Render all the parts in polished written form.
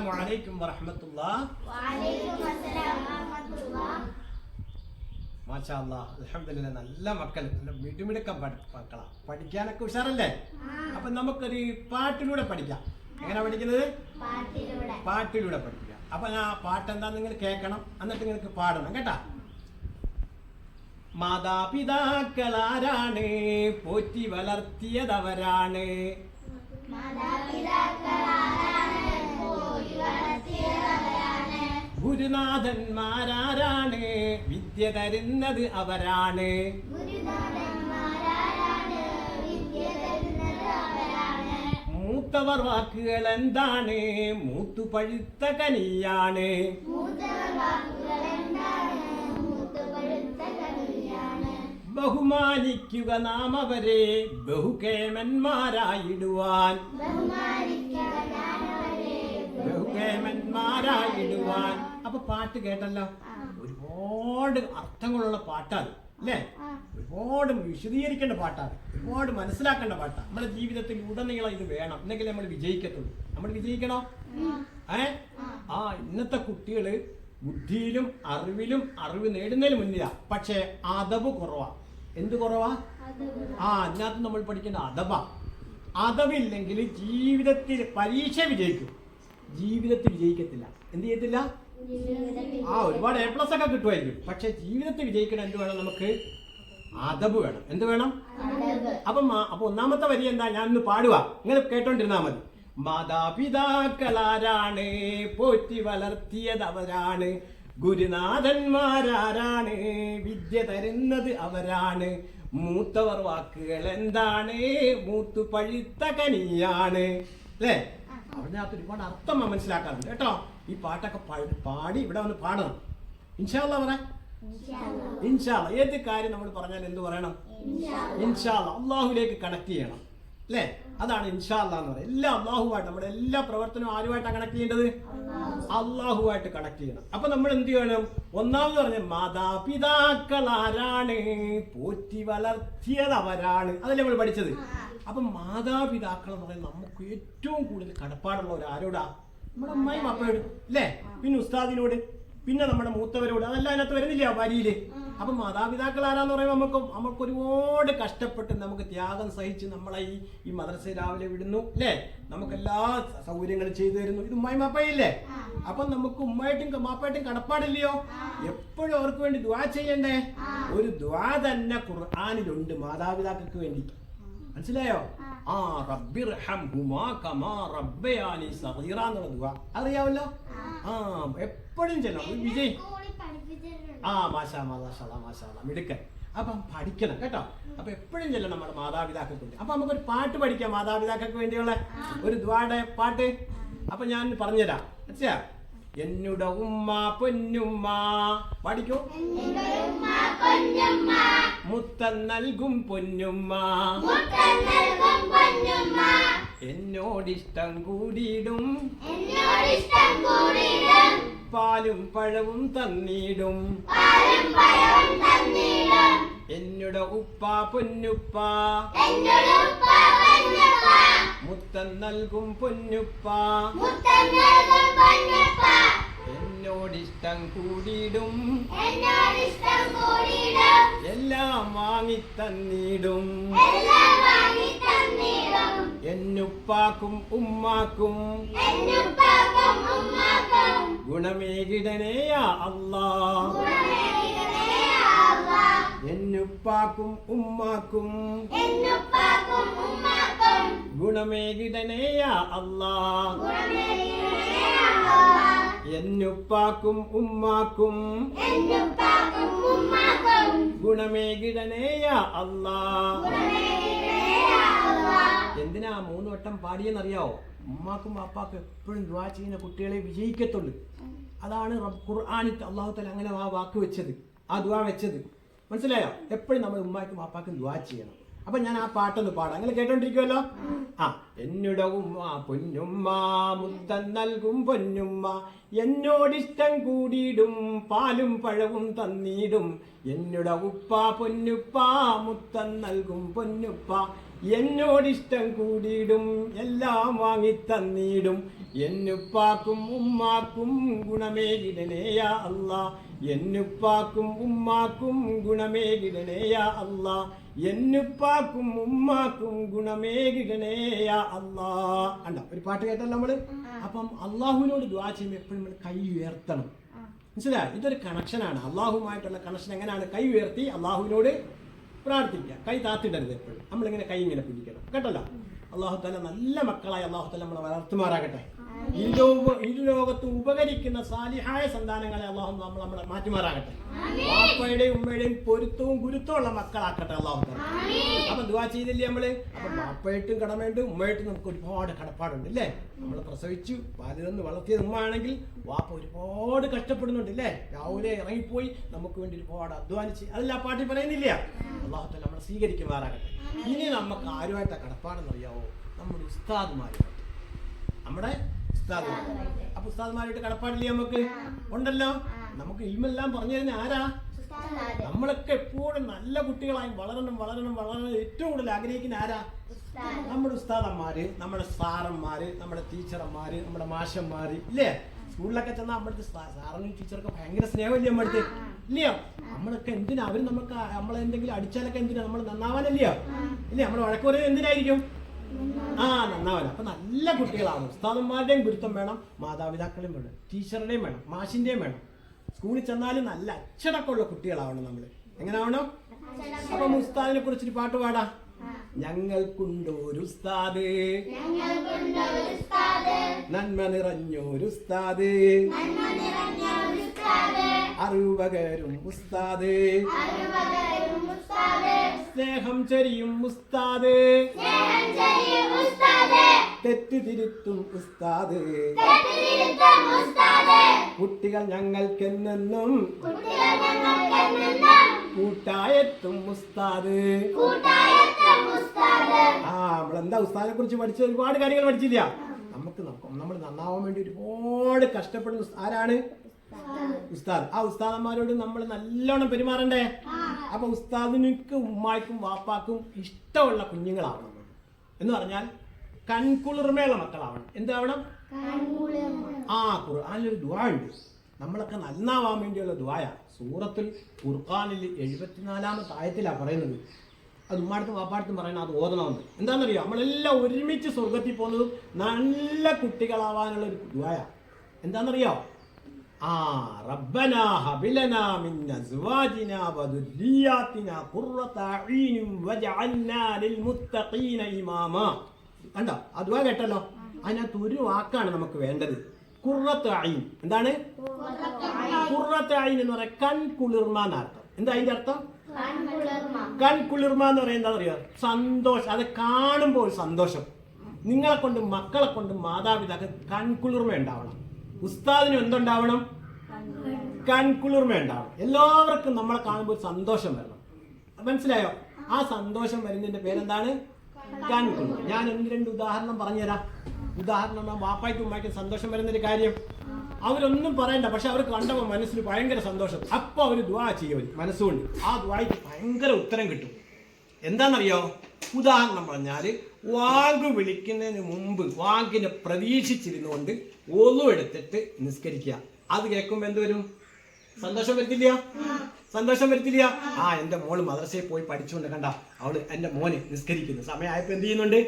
അസ്സലാമു അലൈക്കും വറഹ്മത്തുള്ളാഹി. മാഷാ അല്ലാഹ്, അൽഹംദുലില്ലാഹ്. നല്ല മക്കൾ, നല്ല മിടുമിടുക്കം മക്കളാ. പഠിക്കാനൊക്കെ ഉഷാറല്ലേ? അപ്പൊ നമുക്കൊരു പാട്ടിലൂടെ പഠിക്കാം. എങ്ങനെ പഠിക്കുന്നത്? പാട്ടിലൂടെ പഠിക്കാം. അപ്പൊ ആ പാട്ട് എന്താ നിങ്ങൾ കേൾക്കണം, എന്നിട്ട് നിങ്ങൾക്ക് പാടണം കേട്ടാ. മാതാപിതാക്കളാരാണ്? പോറ്റി വളർത്തിയതവരാണ്. ഗുരുനാഥന്മാരാരാണ്? വിദ്യ തരുന്നത് അവരാണ്. മൂത്തവർ വാക്കുകൾ എന്താണ്? മൂത്തു പഴുത്ത കനിയാണ്. ബഹുമാനിക്കുക നാം അവരെ, ബഹുകേമന്മാരായിടുവാൻ. ബഹുകേമന്മാരായിടുവാൻ. അപ്പൊ പാട്ട് കേട്ടല്ലോ, ഒരുപാട് അർത്ഥങ്ങളുള്ള പാട്ടാണ് അല്ലേ? ഒരുപാട് വിശദീകരിക്കേണ്ട പാട്ടാണ്, ഒരുപാട് മനസ്സിലാക്കേണ്ട പാട്ടാണ്. നമ്മുടെ ജീവിതത്തിൽ ഉടനീളം ഇത് വേണം, എന്നെങ്കിൽ നമ്മൾ വിജയിക്കത്തുള്ളൂ. നമ്മൾ വിജയിക്കണോ? ഇന്നത്തെ കുട്ടികള് ബുദ്ധിയിലും അറിവ് നേടുന്നതിന് മുന്നിലാ, പക്ഷെ അദബ് കുറവാ. എന്ത് കുറവാ? അതിനകത്ത് നമ്മൾ പഠിക്കേണ്ട അദബാ. അദബില്ലെങ്കിൽ ജീവിതത്തിൽ പരീക്ഷ വിജയിക്കും, ജീവിതത്തിൽ വിജയിക്കത്തില്ല. എന്ത് ചെയ്യത്തില്ല? ഒരുപാട് A+ ഒക്കെ കിട്ടുമായിരിക്കും, പക്ഷെ ജീവിതത്തിൽ വിജയിക്കണം എന്ത് വേണം? നമുക്ക് അദബ് വേണം. എന്ത് വേണം? അപ്പൊ ഒന്നാമത്തെ വരി എന്താ? ഞാൻ ഒന്ന് പാടുക, നിങ്ങൾ കേട്ടോണ്ടിരുന്നാ മതി. മാതാപിതാക്കളാരാണ്? പോറ്റി വളർത്തിയതവരാണ്. ഗുരുനാഥന്മാരാരാണ്? വിദ്യ തരുന്നത് അവരാണ്. മൂത്തവർ വാക്കുകൾ എന്താണ്? മൂത്തു പഴുത്ത കനിയാണ്. അല്ലേ? അതിനകത്ത് ഒരുപാട് അർത്ഥം മനസ്സിലാക്കാറുണ്ട് കേട്ടോ. ഈ പാട്ടൊക്കെ പാടി ഇവിടെ വന്ന് പാടണം. ഇൻഷാ അല്ലാഹ് പറ. ഇൻഷാ അല്ലാഹ്. ഏത് കാര്യം നമ്മൾ പറഞ്ഞാൽ എന്ത് പറയണം? ഇൻഷാ അല്ലാഹ്. അള്ളാഹുലേക്ക് കണക്ട് ചെയ്യണം അല്ലേ? അതാണ് ഇൻഷാ അല്ലാഹ് എന്ന് പറയുന്നത്. എല്ലാ അള്ളാഹുവായിട്ട്, നമ്മുടെ എല്ലാ പ്രവർത്തനവും ആരുമായിട്ടാണ് കണക്ട് ചെയ്യേണ്ടത്? അള്ളാഹുവായിട്ട് കണക്ട് ചെയ്യണം. അപ്പൊ നമ്മൾ എന്ത് ചെയ്യണം? ഒന്നാമത് പറഞ്ഞ മാതാപിതാക്കൾ ആരാണ്? പോറ്റി വളർത്തിയത് അവരാണ്. അതല്ലേ നമ്മൾ പഠിച്ചത്. അപ്പൊ മാതാപിതാക്കൾ എന്ന് പറയുന്നത് നമുക്ക് ഏറ്റവും കൂടുതൽ കടപ്പാടുള്ളവർ ആരോടാ? നമ്മുടെ അമ്മയും അപ്പയോട് അല്ലേ? പിന്നെ ഉസ്താദിനോട്, പിന്നെ നമ്മുടെ മൂത്തവരോട്. അതെല്ലാം അതിനകത്ത് വരുന്നില്ല വരിയില്. അപ്പൊ മാതാപിതാക്കൾ ആരാന്ന് പറയുമ്പോൾ നമുക്ക് ഒരുപാട് കഷ്ടപ്പെട്ട് നമുക്ക് ത്യാഗം സഹിച്ച് നമ്മളെ ഈ മദ്രസ രാവിലെ വിടുന്നു അല്ലേ? നമുക്ക് എല്ലാ സൗകര്യങ്ങളും ചെയ്തു തരുന്നു. ഇത് ഉമ്മയും അപ്പയില്ലേ? അപ്പൊ നമുക്ക് ഉമ്മയായിട്ടും മാപ്പായിട്ടും കടപ്പാടില്ലയോ? എപ്പോഴും അവർക്ക് വേണ്ടി ദുആ ചെയ്യണ്ടേ? ഒരു ദുആ തന്നെ ഖുർആനിലുണ്ട് മാതാപിതാക്കൾക്ക് വേണ്ടി. മനസ്സിലായോ? റബ്ബിർഹംഹുമാ കമാ റബ്ബയാനി സഗീറ എന്നുള്ള ദുആ അറിയാവല്ലോ. എപ്പോഴും ചെല്ലണം. വിജയ് മാഷാ അല്ലാഹ് മിടുക്കൻ. അപ്പം പഠിക്കണം കേട്ടോ. അപ്പൊ എപ്പോഴും ചെല്ലണം നമ്മുടെ മാതാപിതാക്കൾക്ക് വേണ്ടി. അപ്പൊ നമുക്കൊരു പാട്ട് പഠിക്കാം മാതാപിതാക്കൾക്ക് വേണ്ടിയുള്ള ഒരു ദുആയുടെ പാട്ട്. അപ്പൊ ഞാൻ പറഞ്ഞുതരാം. മനസ്സിലാ? എന്നുടെ ഉമ്മ പൊന്നുമ്മ പഠിക്കൂ. മുത്തം നൽകും പൊന്നുമ്മ, എന്നോടിഷ്ടം കൂടിയിടും, പാലും പഴവും തന്നിടും. എന്നുടെ ഉപ്പ പൊന്നുപ്പ, മുത്തം നൽകും പൊന്നുപ്പ, എന്നോടിഷ്ടം കൂടിയിടും, എല്ലാം വാങ്ങിത്തന്നിടും. എന്നുപ്പാക്കും ഉമ്മാക്കും ഗുണമേകിടനേയാ അല്ലാഹ്. എന്നുപ്പാക്കും ഉമ്മാക്കും ഗുണമേകിടനേയാ അല്ലാഹ്. എന്നുപ്പാക്കും ഉമ്മാക്കും ഗുണമേകിടനേയാ അല്ലാഹ്. എന്തിനാ 3 വട്ടം പാടിയെന്നറിയാവോ? ഉമ്മാക്കും പാപ്പാക്കും എപ്പോഴും ദുആ ചെയ്യുന്ന കുട്ടികളെ വിജയിക്കത്തുള്ളൂ. അതാണ് ഖുർആനിൽ അല്ലാഹു തആല അങ്ങനെ ആ വാക്ക് വെച്ചത്, ആ ദുആ വെച്ചത്. മനസ്സിലായോ? എപ്പോഴും നമ്മൾ ഉമ്മാക്കും പാപ്പാക്കും ദുആ ചെയ്യണം. അപ്പൊ ഞാൻ ആ പാട്ടൊന്ന് പാടാം, നിങ്ങൾ കേട്ടോണ്ടിരിക്കുമല്ലോ. എന്നുടെ ഉമ്മ പൊന്നുമ്മ, മുത്തം നൽകും പൊന്നുമ്മ, എന്നോടിഷ്ടം കൂടിയിടും, പാലും പഴവും തന്നിടും. എന്നുടെ ഉപ്പ പൊന്നുപ്പ, മുത്തം നൽകും പൊന്നുപ്പ, എന്നോടിഷ്ടം കൂടിയിടും എല്ലാം വാങ്ങിത്തന്നിടും എന്നുപ്പാക്കും ഉമ്മാക്കും ഗുണമേകിടനേയാ അല്ലാ എന്നുപ്പാക്കും ഉമ്മാക്കും ഗുണമേകിടനേയാ അല്ലാ എന്നുപ്പാക്കും ഉമ്മാക്കും ഗുണമേകിടനേയാ അല്ലാ. കണ്ടോ, ഒരു പാട്ട് കേട്ടല്ലോ നമ്മള്. അപ്പം അള്ളാഹുവിനോട് ദുആ ചെയ്യുമ്പോൾ എപ്പോഴും നമ്മൾ കൈ ഉയർത്തണം. മനസ്സിലായി? ഇതൊരു കണക്ഷനാണ്. അള്ളാഹുമായിട്ടുള്ള കണക്ഷൻ എങ്ങനെയാണ്? കൈ ഉയർത്തി അള്ളാഹുവിനോട് പ്രാർത്ഥിക്കുക. കൈ താത്തിടരുത് എപ്പോഴും. നമ്മളിങ്ങനെ കൈ ഇങ്ങനെ പിടിക്കണം. കേട്ടല്ലോ? അള്ളാഹു തആല നല്ല മക്കളായി അള്ളാഹു തആല നമ്മളെ വളർത്തുമാറാകട്ടെ. ഇരുലോകത്ത് ഉപകരിക്കുന്ന സാലിഹായ സന്താനങ്ങളെ അള്ളാഹു നമ്മളെ മാറ്റുമാറാകട്ടെ. വാപ്പയുടെയും ഉമ്മയുടെയും പൊരുത്തവും ഗുരുത്തവും ഉള്ള മക്കളാക്കട്ടെ അള്ളാഹു തആല. അപ്പൊ ദുആ ചെയ്തില്ലേ നമ്മള്? അപ്പൊ വാപ്പയായിട്ടും കടമയുണ്ട്, ഉമ്മയായിട്ടും നമുക്ക് ഒരുപാട് കടപ്പാടുണ്ട് അല്ലേ? നമ്മളെ പ്രസവിച്ചു പാല് തന്ന് വളർത്തിയത് ഉമ്മ ആണെങ്കിൽ വാപ്പ ഒരുപാട് കഷ്ടപ്പെടുന്നുണ്ട് അല്ലേ? രാവിലെ ഇറങ്ങിപ്പോയി നമുക്ക് വേണ്ടി ഒരുപാട് അധ്വാനിച്ച്, അതല്ല ആ പാട്ടിൽ പറയുന്നില്ല? അള്ളാഹു തആല നമ്മളെ സ്വീകരിക്കുമാറാകട്ടെ. ഇനി നമുക്ക് ആരുമായിട്ടാ കടപ്പാടെന്നറിയാവോ? നമ്മുടെ ഉസ്താദുമാരുമായിട്ട്. നമ്മുടെ ഉസ്താദുമാർ. അപ്പൊ ഉസ്താദുമാരായിട്ട് കടപ്പാടില്ലേ? നമുക്ക് ഉണ്ടല്ലോ. നമുക്ക് ഇൽമെല്ലാം പറഞ്ഞു തരുന്ന ആരാ? നമ്മളൊക്കെ എപ്പോഴും നല്ല കുട്ടികളായി വളരണം വളരണം വളരണം ഏറ്റവും കൂടുതൽ ആഗ്രഹിക്കുന്ന ആരാ? നമ്മുടെ ഉസ്താദന്മാര്, നമ്മുടെ സാറന്മാര്, നമ്മുടെ ടീച്ചർമാര്, നമ്മുടെ മാഷന്മാര് ഇല്ലേ? സ്കൂളിലൊക്കെ ചെന്നാൽ നമ്മുടെ സാറിനും ടീച്ചർക്ക് ഭയങ്കര സ്നേഹമില്ലേ നമ്മുടെ ഇല്ലയോ? നമ്മളൊക്കെ എന്തിനാ? അവര് നമുക്ക് നമ്മളെന്തെങ്കിലും അടിച്ചാലൊക്കെ എന്തിനാ? നമ്മൾ നന്നാവാനല്ലയോ? ഇല്ലേ? നമ്മൾ വഴക്ക് പറയുന്നത് എന്തിനായിരിക്കും? നന്നാവാൻ. അപ്പൊ നല്ല കുട്ടികളാണ്. ഉസ്താദന്മാരുടെയും ഗുരുത്വം വേണം, മാതാപിതാക്കളെയും വേണം, ടീച്ചറുടെയും വേണം, മാഷിന്റെയും വേണം. സ്കൂളിൽ ചെന്നാലും നല്ല അച്ചടക്കമുള്ള കുട്ടികളാവണം നമ്മള്. എങ്ങനെ ആവണം? അപ്പൊ ഉസ്താദിനെ കുറിച്ചൊരു പാട്ട് പാടാ. ഞങ്ങൾക്കുണ്ടൊരു ഉസ്താദ്, നന്മ നിറഞ്ഞൊരു ഉസ്താദ്, അറിവ് പകരും ഉസ്താദ്, സ്നേഹം ചൊരിയും ഉസ്താദ്, തെറ്റ് തിരുത്തും ഉസ്താദ്, കുട്ടികൾ ഞങ്ങൾക്കെന്നും കൂട്ടായെത്തും ഉസ്താദ്. നമ്മളെന്താ ഉസ്താദിനെ കുറിച്ച് പഠിച്ച ഒരുപാട് കാര്യങ്ങൾ പഠിച്ചില്ല. നമ്മൾ നന്നാവാൻ വേണ്ടി ഒരുപാട് കഷ്ടപ്പെടുന്ന ആരാണ്? ഉസ്താദ്. ആ ഉസ്താദന്മാരോട് നമ്മൾ നല്ലോണം പെരുമാറണ്ടേ? അപ്പൊ ഉസ്താദിനക്ക് ഉമ്മാക്കും വാപ്പാക്കും ഇഷ്ടമുള്ള കുഞ്ഞുങ്ങളാവണം. എന്ന് പറഞ്ഞാൽ കൺകുളിർമയുള്ള മക്കളാവണം. എന്താവണം? ഖുർആനിലൊരു ദുആ ഉണ്ട്. നമ്മളൊക്കെ നന്നാവാൻ വേണ്ടിയുള്ള ദുആയ. സൂറത്തുൽ ഖുർആനിൽ 74-ാമത്തെ ആയത്തിലാണ് പറയുന്നത്. അത് ഉമ്മാടുത്തും വാപ്പാടുത്തും പറയുന്നത് അത് ഓതണമെന്ന്. എന്താണെന്നറിയോ? നമ്മളെല്ലാം ഒരുമിച്ച് സ്വർഗത്തിൽ പോകുന്നതും നല്ല കുട്ടികളാവാനുള്ള ഒരു ദുആയ. എന്താണെന്നറിയോ? റബ്ബനാ ഹബിലനാ മിൻ അസ്വാജിനാ വദുരിയാതിനാ ഖുർറത അഈൻ വജഅൽനാ ലിൽമുത്തഖീന ഇമാമാ. കണ്ടോ? ആ ദുആ കേട്ടല്ലോ? അതിനകത്ത് ഒരു വാക്കാണ് നമുക്ക് വേണ്ടത്. ഖുർറത അഈൻ. എന്താണ് ഖുർറത അഈൻ എന്ന് പറയാൻ? കൺകുളിർമ എന്നർത്ഥം. എന്താ അതിന്റെ അർത്ഥം? കൺകുളിർമ എന്ന് പറയുന്നത് എന്താ അറിയോ? സന്തോഷം. അത് കാണുമ്പോൾ സന്തോഷം. നിങ്ങളെ കൊണ്ടും മക്കളെ കൊണ്ടും മാതാപിതാക്കൾ കൺകുളിർമ ഉണ്ടാവണം. ഉസ്താദിനും എന്തുണ്ടാവണം? കൺകുളിർമ ഉണ്ടാവണം. എല്ലാവർക്കും നമ്മളെ കാണുമ്പോൾ സന്തോഷം വരണം. മനസ്സിലായോ? ആ സന്തോഷം വരുന്നതിന്റെ പേരെന്താണ്? കൺകുളിർമ. ഞാൻ 1-2 ഉദാഹരണം പറഞ്ഞുതരാം. ഉദാഹരണം, വാപ്പായ്ക്കും ഉമ്മായ്ക്കും സന്തോഷം വരുന്നൊരു കാര്യം അവരൊന്നും പറയണ്ട, പക്ഷെ അവർ കണ്ടപ്പോൾ മനസ്സിൽ ഭയങ്കര സന്തോഷം. അപ്പൊ അവര് ദുആ ചെയ്യും മനസ്സുകൊണ്ട്. ആ ദുആയ്ക്ക് ഭയങ്കര ഉത്തരം കിട്ടും. എന്താണെന്നറിയോ? ഉദാഹരണം പറഞ്ഞാൽ, വാങ്ക് വിളിക്കുന്നതിന് മുമ്പ് വാങ്കിനെ പ്രതീക്ഷിച്ചിരുന്നുകൊണ്ട് ഒളു എടുത്തിട്ട് നിസ്കരിക്കുക. അത് കേൾക്കുമ്പോൾ എന്ത് വരും? സന്തോഷം വരത്തില്ല? സന്തോഷം വരത്തില്ല? എന്റെ മോള് മദ്രസയിൽ പോയി പഠിച്ചുകൊണ്ട് കണ്ട അവള് എന്റെ മോന് നിസ്കരിക്കുന്നു. സമയമായപ്പോ എന്ത് ചെയ്യുന്നുണ്ട്?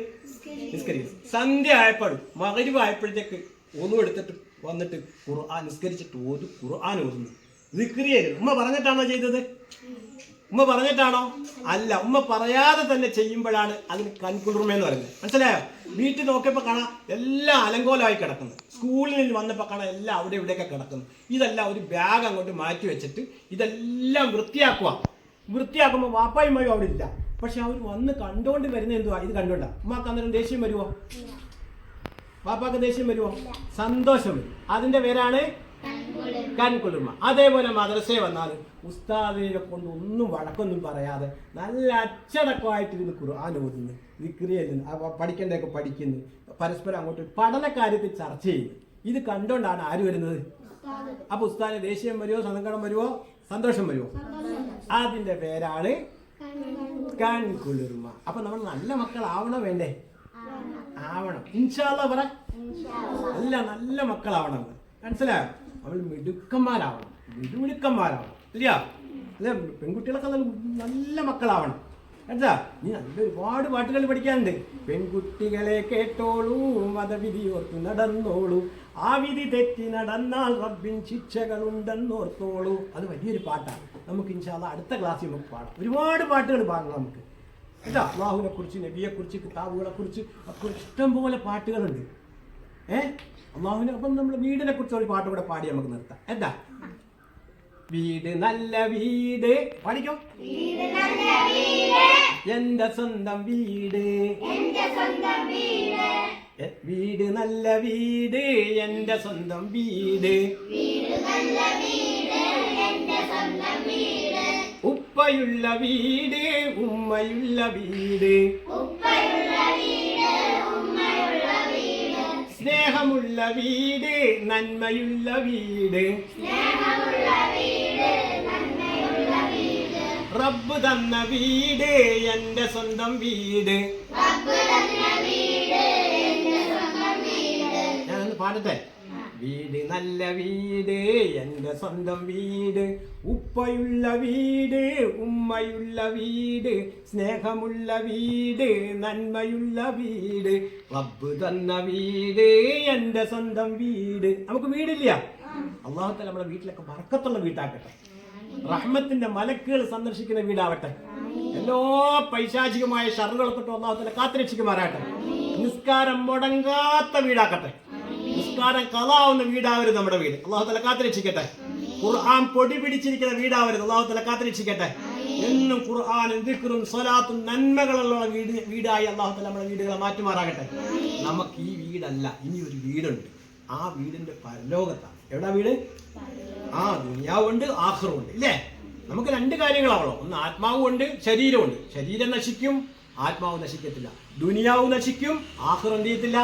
നിസ്കരിക്കുന്നു. സന്ധ്യ ആയപ്പോഴും മഗ്‌രിബ് ആയപ്പോഴത്തേക്ക് ഒളു എടുത്തിട്ട് വന്നിട്ട് ഖുർആൻ നിസ്കരിച്ചിട്ട് ഖുർആൻ ഓതുന്നു. ദിക്ർ ചെയ്യരുത്. ഉമ്മ പറഞ്ഞിട്ടാണോ ചെയ്തത്? ഉമ്മ പറഞ്ഞിട്ടാണോ? അല്ല, ഉമ്മ പറയാതെ തന്നെ ചെയ്യുമ്പോഴാണ് അതിന് കൺകുളിർമയെന്ന് പറയുന്നത്. മനസ്സിലായോ? വീട്ടിൽ നോക്കിയപ്പോ കാണാം എല്ലാം അലങ്കോലമായി കിടക്കുന്നു. സ്കൂളിൽ നിന്ന് വന്നപ്പോൾ കാണാം എല്ലാം അവിടെ ഇവിടെയൊക്കെ കിടക്കുന്നു. ഇതെല്ലാം ഒരു ബാഗ് അങ്ങോട്ട് മാറ്റി വെച്ചിട്ട് ഇതെല്ലാം വൃത്തിയാക്കുക. വൃത്തിയാക്കുമ്പോൾ വാപ്പായുമായും അവിടെ ഇല്ല. പക്ഷെ അവർ വന്ന് കണ്ടുകൊണ്ട് വരുന്ന എന്തുവാ? ഇത് കണ്ടുകൊണ്ടാ. ഉമ്മാക്ക് അന്നേരം ദേഷ്യം വരുമോ? വാപ്പാക്ക് ദേഷ്യം വരുമോ? സന്തോഷം വരും. അതിന്റെ പേരാണ് കൺകുളിർമ. അതേപോലെ മദ്രസയിൽ വന്നാൽ ഉസ്താദിനെ കൊണ്ട് ഒന്നും വഴക്കൊന്നും പറയാതെ നല്ല അച്ചടക്കമായിട്ടിരുന്ന് ഖുർആൻ ഓതുന്നു, ദിക്ർ ചെയ്യുന്നു, പഠിക്കേണ്ടതൊക്കെ പഠിക്കുന്നു, പരസ്പരം അങ്ങോട്ട് പഠന കാര്യത്തിൽ ചർച്ച ചെയ്യുന്നു. ഇത് കണ്ടുകൊണ്ടാണ് ആര് വരുന്നത്? അപ്പൊ ഉസ്താദിന് ദേഷ്യം വരുമോ? സങ്കടം വരുമോ? സന്തോഷം വരുമോ? അതിന്റെ പേരാണ് കൺകുളിർമ. അപ്പൊ നമ്മൾ നല്ല മക്കളാവണം വേണ്ടേ? ആവണം. ഇൻഷാ അല്ലാഹ് പറ. നല്ല മക്കളാവണം. മനസ്സിലായോ? നമ്മൾ മിടുക്കന്മാരാവണം, മിടുമിടുക്കന്മാരാവണം. ശരിയാ? അല്ലെ? പെൺകുട്ടികളൊക്കെ നല്ല മക്കളാവണം. കേട്ടാ? നീ നല്ല ഒരുപാട് പാട്ടുകൾ പഠിക്കാനുണ്ട്. പെൺകുട്ടികളെ കേട്ടോളൂ, മതവിധി ഓർത്തു നടന്നോളൂ, ആ വിധി തെറ്റി നടന്നാൽ റബ്ബിൻ ശിക്ഷകളുണ്ടെന്നോർത്തോളൂ. അത് വലിയൊരു പാട്ടാണ്. നമുക്ക് ഇൻഷാ അല്ലാഹ് അടുത്ത ക്ലാസ്സിൽ നമുക്ക് പാടാം. ഒരുപാട് പാട്ടുകൾ പാടണം നമുക്ക്. കേട്ടാ? അല്ലാഹുവിനെ കുറിച്ച്, നബിയെ കുറിച്ച്, കിതാബുകളെ കുറിച്ച് ഒക്കെ ഇഷ്ടം പോലെ പാട്ടുകളുണ്ട്. അല്ലാഹുവിനെ. അപ്പം നമ്മൾ വീടിനെ കുറിച്ച് ഒരു പാട്ട് കൂടെ പാടി നമുക്ക് നിർത്താം. എന്താ? വീട് നല്ല വീട് പഠിക്കും. എന്റെ സ്വന്തം വീട്, വീട് നല്ല വീട്, എന്റെ സ്വന്തം വീട്, ഉപ്പയുള്ള വീട്, ഉമ്മയുള്ള വീട്, സ്നേഹമുള്ള വീട്, നന്മയുള്ള വീട്, റബ്ബ് തന്ന വീട്, എന്റെ സ്വന്തം വീട്. ഞാനൊന്ന് പാടട്ടെ. വീട് നല്ല വീട്, എന്റെ സ്വന്തം വീട്, ഉപ്പയുള്ള വീട്, ഉമ്മയുള്ള വീട്, സ്നേഹമുള്ള വീട്, നന്മയുള്ള വീട്, റബ്ബ് തന്ന വീട്, എന്റെ സ്വന്തം വീട്. നമുക്ക് വീടില്ല. അല്ലാഹു തആല നമ്മുടെ വീട്ടിലൊക്കെ ബർക്കത്തുള്ള വീട്ടാക്കട്ടെ. റഹ്മത്തിന്റെ മലക്കുകൾ സന്ദർശിക്കുന്ന വീടാവട്ടെ. എല്ലാ പൈശാചികമായ ശർറുകളെ തൊട്ട് അല്ലാഹു തആല കാത്തുരക്ഷിക്കുമാറാകട്ടെ. നിസ്കാരം മുടങ്ങാത്ത വീടാക്കട്ടെ. നിസ്കാരം കളാവുന്ന വീടാവരുത് നമ്മുടെ വീട്. അല്ലാഹു തആല കാത്തുരക്ഷിക്കട്ടെ. ഖുർആൻ പൊടി പിടിച്ചിരിക്കുന്ന വീടാവരുത്. അല്ലാഹു തആല കാത്തുരക്ഷിക്കട്ടെ. എന്നും ഖുർആനും ദിക്റും സ്വലാത്തും നന്മകളുള്ള വീടായി അല്ലാഹു തആല നമ്മുടെ വീടുകളെ മാറ്റുമാറാകട്ടെ. നമുക്ക് ഈ വീടല്ല, ഇനി ഒരു വീടുണ്ട്. ആ വീടിന്റെ പരലോകത്താണ്. എവിടാ വീട്? ദുനിയാവുണ്ട്, ആഖിറവുണ്ട്. ഇല്ലേ? നമുക്ക് രണ്ട് കാര്യങ്ങളാവണം. ഒന്ന് ആത്മാവുണ്ട്, ശരീരമുണ്ട്. ശരീരം നശിക്കും, ആത്മാവ് നശിക്കത്തില്ല. ദുനിയാവ് നശിക്കും, ആഖിറം എന്ത് ചെയ്യത്തില്ല.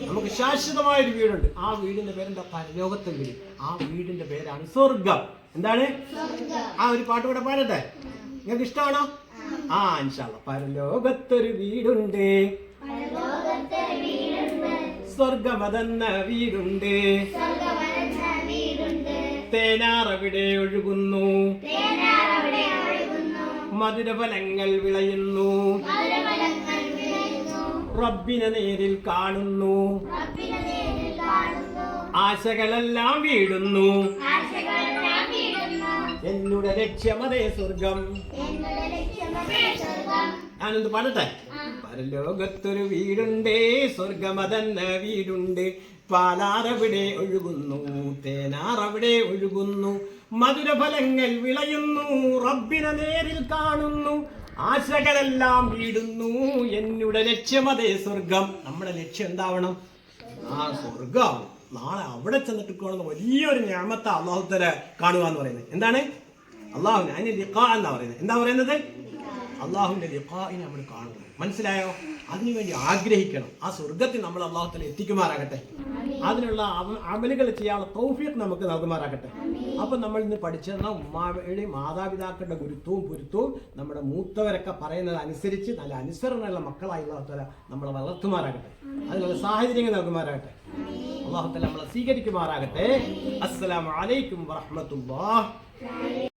നമുക്ക് ശാശ്വതമായൊരു വീടുണ്ട്. ആ വീടിന്റെ പേരെന്താ? പരലോകത്തെ വീട്. ആ വീടിന്റെ പേരാണ് സ്വർഗം. എന്താണ്? ആ ഒരു പാട്ട് കൂടെ പാടട്ടെ. നിങ്ങൾക്ക് ഇഷ്ടമാണോ? ഇൻഷാ അല്ലാഹ്. പരലോകത്തൊരു വീടുണ്ട്, സ്വർഗമതെന്ന വീടുണ്ട്, തേനാറവിടെ ഒഴുകുന്നു, മധുരഫലങ്ങൾ വിളയുന്നു, റബ്ബിനെ നേരിൽ കാണുന്നു, ആശകളെല്ലാം വീടുന്നു, എന്നുടെ ലക്ഷ്യമതേ സ്വർഗം. ഞാനൊന്ന് പാടട്ടെ. പരലോകത്തൊരു വീടുണ്ട്, സ്വർഗമതെന്ന വീടുണ്ട്, പാലാറവിടെ ഒഴുകുന്നു, തേനാറവിടെ ഒഴുകുന്നു, മധുരഫലങ്ങൾ വിളയുന്നു, റബ്ബിനെ നേരിൽ കാണുന്നു, ആശകളെല്ലാം വീടുന്നു, എന്നുടെ ലക്ഷ്യമതേ സ്വർഗം. നമ്മുടെ ലക്ഷ്യം എന്താവണം? സ്വർഗം. നാളെ അവിടെ ചെന്നിട്ട് കാണുന്ന വലിയൊരു നിഅമത്ത അല്ലാഹു തആല കാണുക എന്ന് പറയുന്നത്. എന്താണ്? അല്ലാഹുവിനെ ലിഖാ എന്നാ പറയുന്നത്. എന്താ പറയുന്നത്? അല്ലാഹുവിന്റെ ലിഖാഇനെ നമ്മൾ കാണുന്നു. മനസ്സിലായോ? അതിനുവേണ്ടി ആഗ്രഹിക്കണം. ആ സ്വർഗത്തിൽ നമ്മൾ അല്ലാഹു തആല എത്തിക്കുമാറാകട്ടെ. അതിനുള്ള അമലുകൾ ചെയ്യാനുള്ള തൗഫീഖ് നമുക്ക് നൽകുമാറാകട്ടെ. അപ്പൊ നമ്മൾ ഇന്ന് പഠിച്ചെന്ന ഉമ്മായുടെയും മാതാപിതാക്കളുടെ ഗുരുത്വവും പൊരുത്തവും നമ്മുടെ മൂത്തവരൊക്കെ പറയുന്നത് അനുസരിച്ച് നല്ല അനുസരണമുള്ള മക്കളായി അല്ലാഹു തആല നമ്മളെ വളർത്തുമാറാകട്ടെ. അതിനുള്ള സാഹചര്യങ്ങൾ നൽകുമാറാകട്ടെ. അല്ലാഹു തആല നമ്മളെ സ്വീകരിക്കുമാറാകട്ടെ. അസ്സലാമു അലൈക്കും വറഹ്മത്തുള്ളാഹി.